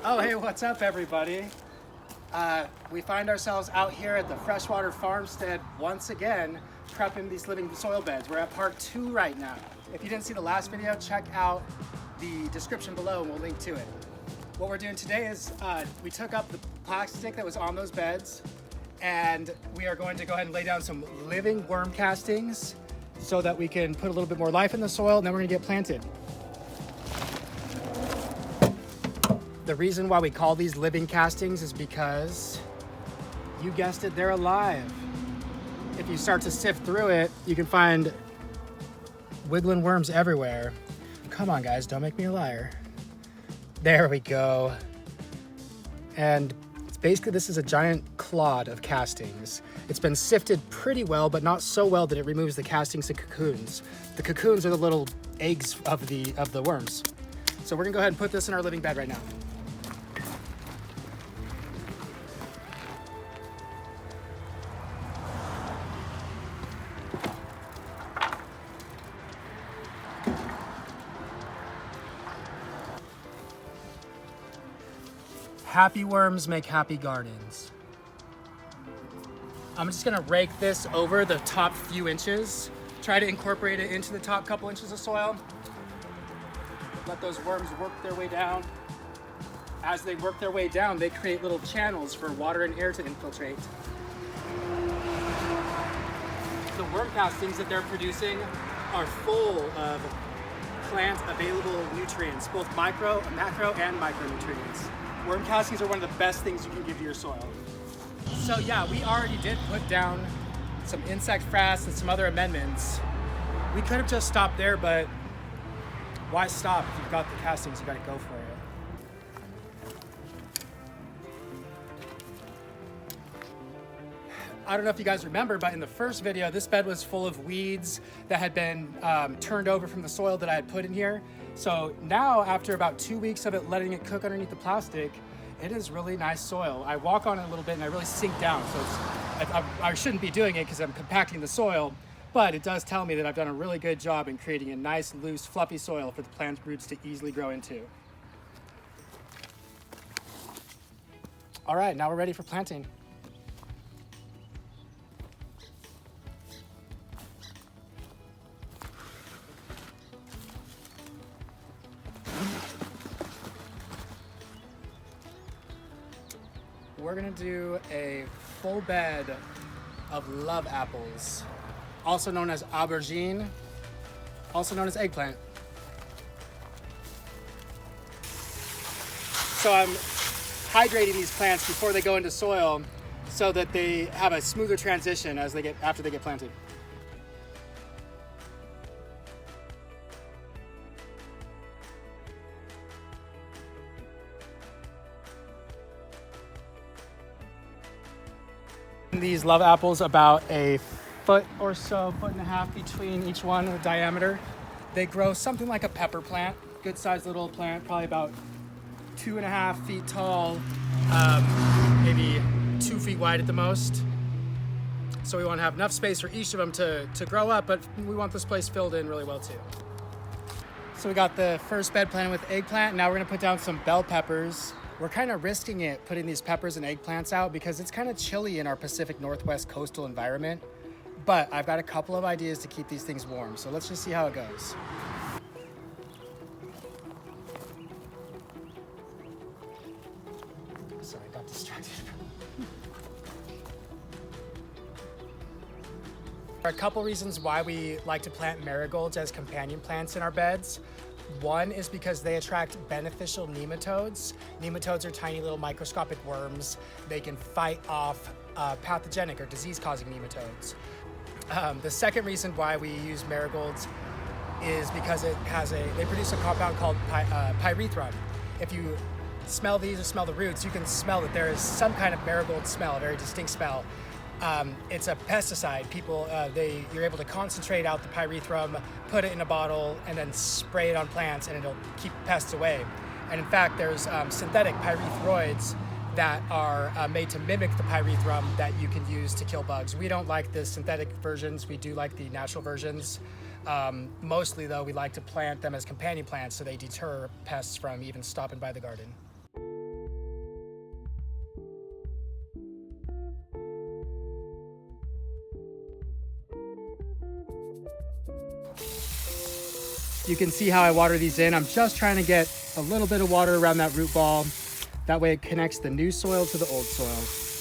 Oh, hey, what's up, everybody? We find ourselves out here at the freshwater farmstead once again, prepping these living soil beds. We're at part 2 right now. If you didn't see the last video, check out the description below and we'll link to it. What we're doing today is we took up the plastic that was on those beds and we are going to go ahead and lay down some living worm castings so that we can put a little bit more life in the soil, and then we're gonna get planted. The reason why we call these living castings is because, you guessed it, they're alive. If you start to sift through it, you can find wiggling worms everywhere. Come on guys, don't make me a liar. There we go. And basically this is a giant clod of castings. It's been sifted pretty well, but not so well that it removes the castings and cocoons. The cocoons are the little eggs of the worms. So we're gonna go ahead and put this in our living bed right now. Happy worms make happy gardens. I'm just gonna rake this over the top few inches. Try to incorporate it into the top couple inches of soil. Let those worms work their way down. As they work their way down, they create little channels for water and air to infiltrate. The worm castings that they're producing are full of plant available nutrients, both macro and micronutrients. Worm castings are one of the best things you can give to your soil. So yeah, we already did put down some insect frass and some other amendments. We could have just stopped there, but why stop? If you've got the castings, you gotta go for it. I don't know if you guys remember, but in the first video, this bed was full of weeds that had been turned over from the soil that I had put in here. So now, after about 2 weeks of it letting it cook underneath the plastic, it is really nice soil. I walk on it a little bit and I really sink down. So I shouldn't be doing it because I'm compacting the soil, but it does tell me that I've done a really good job in creating a nice, loose, fluffy soil for the plant roots to easily grow into. All right, now we're ready for planting. We're gonna do a full bed of love apples, also known as aubergine, also known as eggplant. So I'm hydrating these plants before they go into soil so that they have a smoother transition after they get planted. These love apples about a foot or so, foot and a half between each one of diameter. They grow something like a pepper plant, good sized little plant, probably about 2.5 feet tall, maybe 2 feet wide at the most. So we want to have enough space for each of them to grow up, but we want this place filled in really well too. So we got the first bed planted with eggplant. Now we're gonna put down some bell peppers. We're kind of risking it putting these peppers and eggplants out because it's kind of chilly in our Pacific Northwest coastal environment. But I've got a couple of ideas to keep these things warm, so let's just see how it goes. Sorry, I got distracted. There are a couple reasons why we like to plant marigolds as companion plants in our beds. One is because they attract beneficial nematodes. Nematodes are tiny little microscopic worms. They can fight off pathogenic or disease-causing nematodes. The second reason why we use marigolds is because they produce a compound called pyrethrum. If you smell these or smell the roots, you can smell that there is some kind of marigold smell, a very distinct smell. It's a pesticide. You're able to concentrate out the pyrethrum, put it in a bottle, and then spray it on plants, and it'll keep pests away. And in fact, there's synthetic pyrethroids that are made to mimic the pyrethrum that you can use to kill bugs. We don't like the synthetic versions. We do like the natural versions. Mostly though, we like to plant them as companion plants so they deter pests from even stopping by the garden. You can see how I water these in. I'm just trying to get a little bit of water around that root ball. That way it connects the new soil to the old soil.